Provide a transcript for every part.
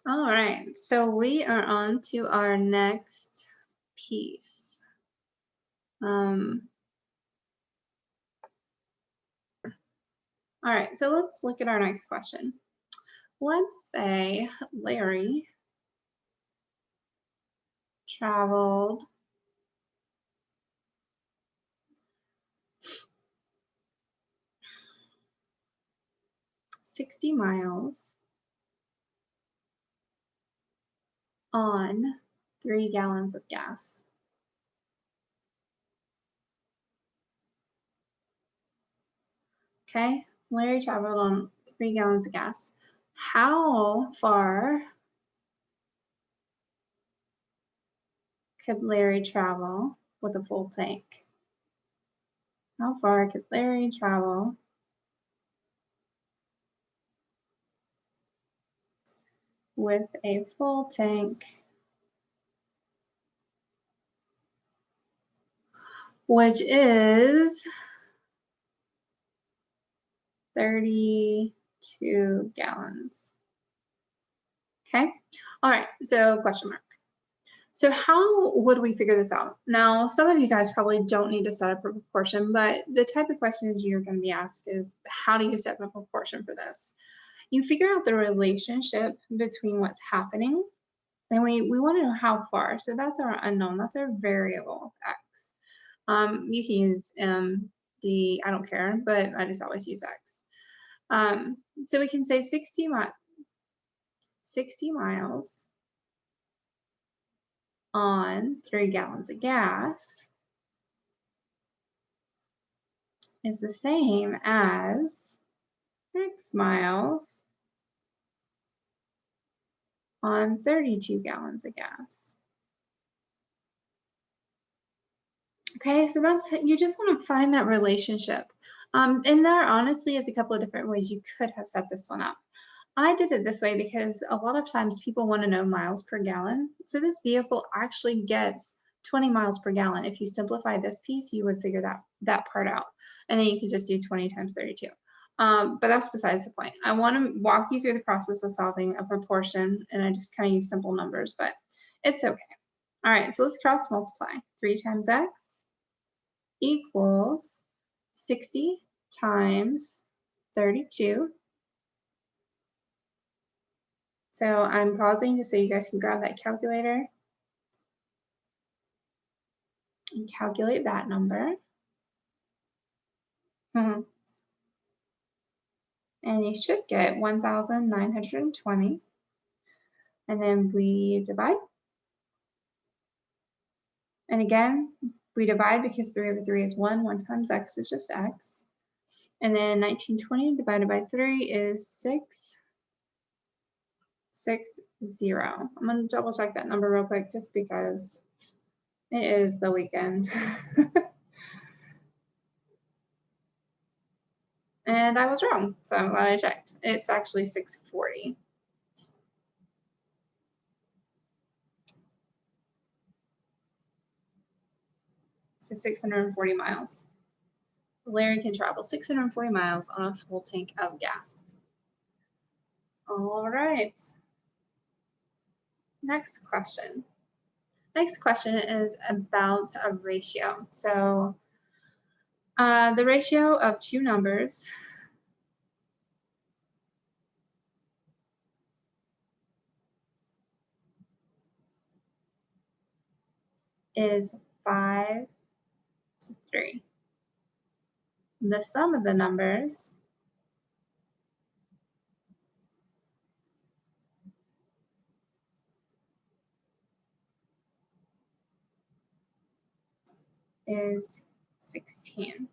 All right, so we are on to our next piece. All right, so let's look at our next question. Let's say Larry traveled 60 miles on 3 gallons of gas. Okay, Larry traveled on 3 gallons of gas. How far could Larry travel with a full tank? How far could Larry travel with a full tank, which is 32 gallons? Okay, all right, so question mark. So how would we figure this out? Now, some of you guys probably don't need to set up a proportion, but the type of questions you're going to be asked is, how do you set up a proportion for this? You figure out the relationship between what's happening, and we want to know how far. So that's our unknown. That's our variable, x. You can use d, I don't care, but I just always use x. So we can say 60 miles on 3 gallons of gas is the same as x miles on 32 gallons of gas. Okay, so that's, you just want to find that relationship. And there honestly is a couple of different ways you could have set this one up. I did it this way because a lot of times people want to know miles per gallon. So this vehicle actually gets 20 miles per gallon. If you simplify this piece, you would figure that part out. And then you could just do 20 times 32. But that's besides the point. I want to walk you through the process of solving a proportion, and I just kind of use simple numbers, but it's okay. All right, so let's cross multiply. 3 times x equals 60 times 32. So I'm pausing just so you guys can grab that calculator and calculate that number. And you should get 1,920. And then we divide. And again, we divide because 3 over 3 is 1. 1 times x is just x. And then 1920 divided by 3 is 660. I'm going to double check that number real quick just because it is the weekend. And I was wrong, so I'm glad I checked. It's actually 640. So 640 miles. Larry can travel 640 miles on a full tank of gas. All right. Next question. Next question is about a ratio. So the ratio of two numbers is 5 to 3. The sum of the numbers is 16.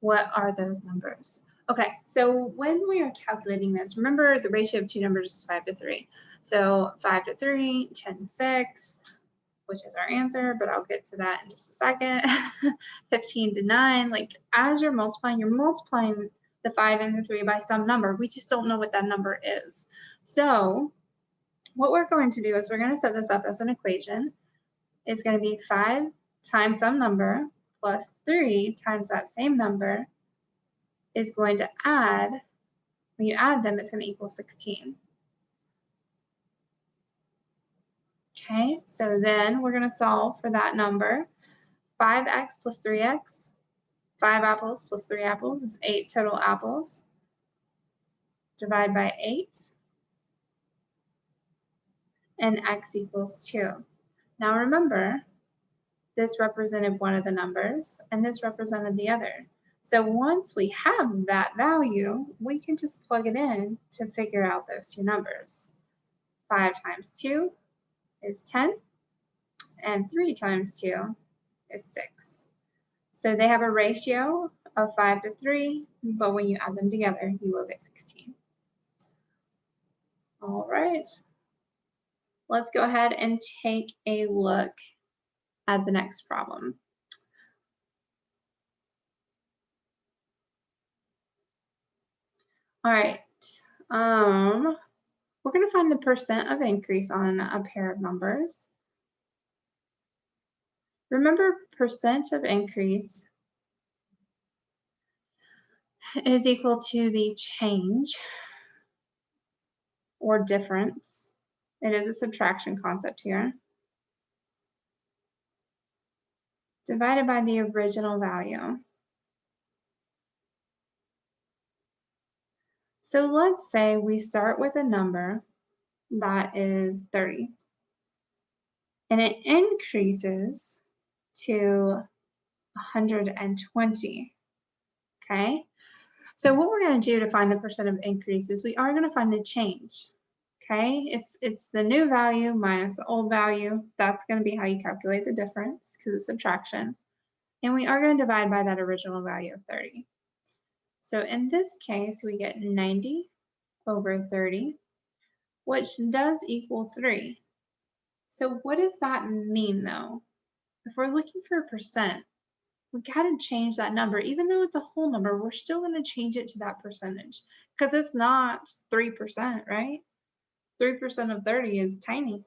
What are those numbers? Okay, so when we are calculating this, remember the ratio of two numbers is 5 to 3. So 5 to 3, 10 to 6, which is our answer, but I'll get to that in just a second. 15 to 9, like as you're multiplying the 5 and the 3 by some number. We just don't know what that number is. So what we're going to do is we're going to set this up as an equation. It's going to be 5 times some number plus 3 times that same number is going to add, when you add them, it's going to equal 16. Okay, so then we're going to solve for that number. 5x plus 3x, 5 apples plus 3 apples is 8 total apples. Divide by 8, and x equals 2. Now remember, this represented one of the numbers, and this represented the other. So once we have that value, we can just plug it in to figure out those two numbers. 5 times 2 is 10, and 3 times 2 is 6. So they have a ratio of 5 to 3, but when you add them together, you will get 16. All right. Let's go ahead and take a look at the next problem. All right. We're going to find the percent of increase on a pair of numbers. Remember, percent of increase is equal to the change or difference. It is a subtraction concept here. Divided by the original value. So let's say we start with a number that is 30. And it increases to 120. Okay? So what we're going to do to find the percent of increase is we are going to find the change. Okay, it's the new value minus the old value. That's going to be how you calculate the difference because it's subtraction. And we are going to divide by that original value of 30. So in this case, we get 90 over 30, which does equal 3. So what does that mean though? If we're looking for a percent, we got to change that number. Even though it's a whole number, we're still going to change it to that percentage because it's not 3%, right? 3% of 30 is tiny.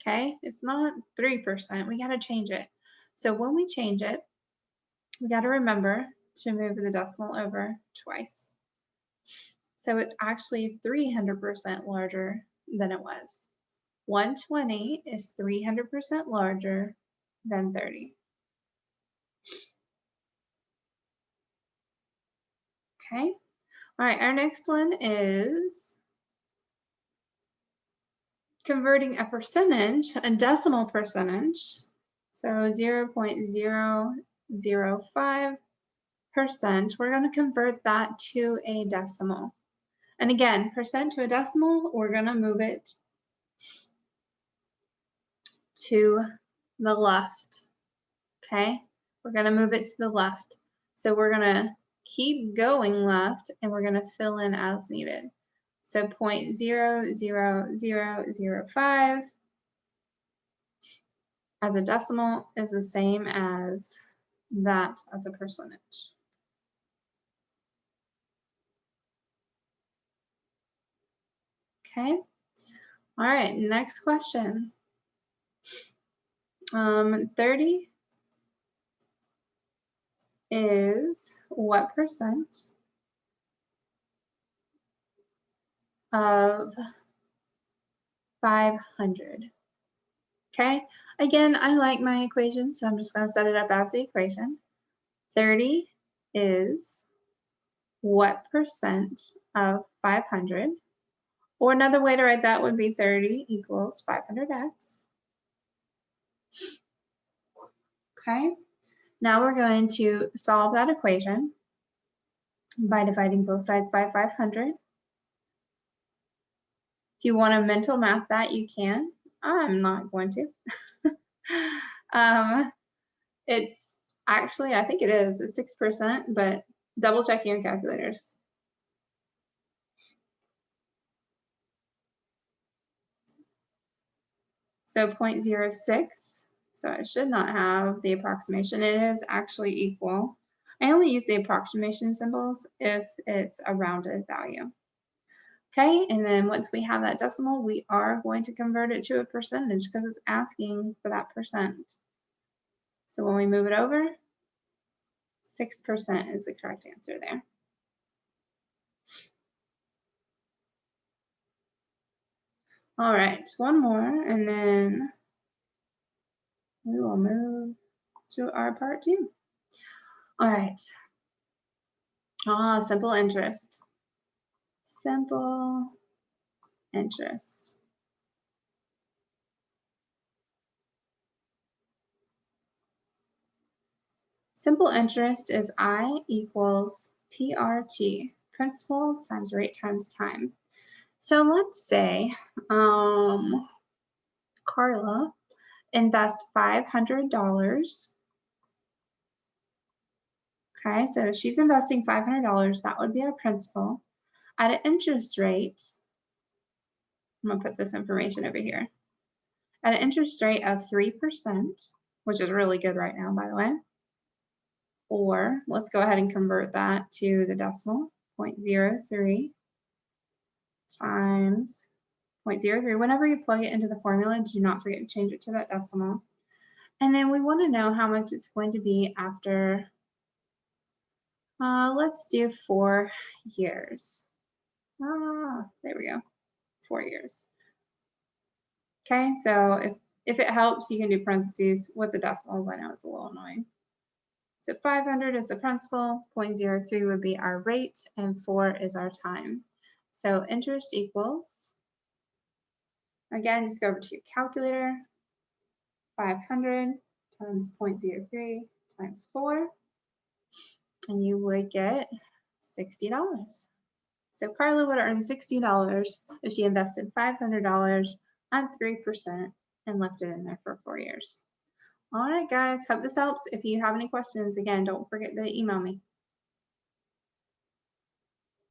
Okay, it's not 3%. We got to change it. So when we change it, we got to remember to move the decimal over twice. So it's actually 300% larger than it was. 120 is 300% larger than 30. Okay, all right, our next one is converting a percentage, a decimal percentage, so 0.005%, we're going to convert that to a decimal. And again, percent to a decimal, we're going to move it to the left, okay? We're going to move it to the left. So we're going to keep going left, and we're going to fill in as needed. So 0.00005 as a decimal is the same as that as a percentage. Okay. All right, next question. 30 is what percent of 500? Okay, again, I like my equation, so I'm just going to set it up as the equation. 30 is what percent of 500? Or another way to write that would be 30 equals 500x. Okay, now we're going to solve that equation by dividing both sides by 500. If you want to mental math that, you can. I'm not going to. It's actually, I think it is, it's 6%, but double check your calculators. So 0.06, so it should not have the approximation. It is actually equal. I only use the approximation symbols if it's a rounded value. Okay, and then once we have that decimal, we are going to convert it to a percentage because it's asking for that percent. So when we move it over, 6% is the correct answer there. All right, one more, and then we will move to our part 2. All right. Simple interest. Simple interest. Simple interest is I equals PRT, principal times rate times time. So let's say Carla invests $500. Okay, so if she's investing $500, that would be our principal. At an interest rate, I'm gonna put this information over here. At an interest rate of 3%, which is really good right now, by the way. Or let's go ahead and convert that to the decimal, 0.03 times 0.03. Whenever you plug it into the formula, do not forget to change it to that decimal. And then we want to know how much it's going to be after, let's do 4 years. There we go, 4 years. Okay, so if it helps, you can do parentheses with the decimals. I know it's a little annoying. So 500 is the principal, 0.03 would be our rate, and 4 is our time. So interest equals, again, just go over to your calculator, 500 times 0.03 times 4, and you would get $60. So Carla would earn $60 if she invested $500 on 3% and left it in there for 4 years. All right, guys, hope this helps. If you have any questions, again, don't forget to email me.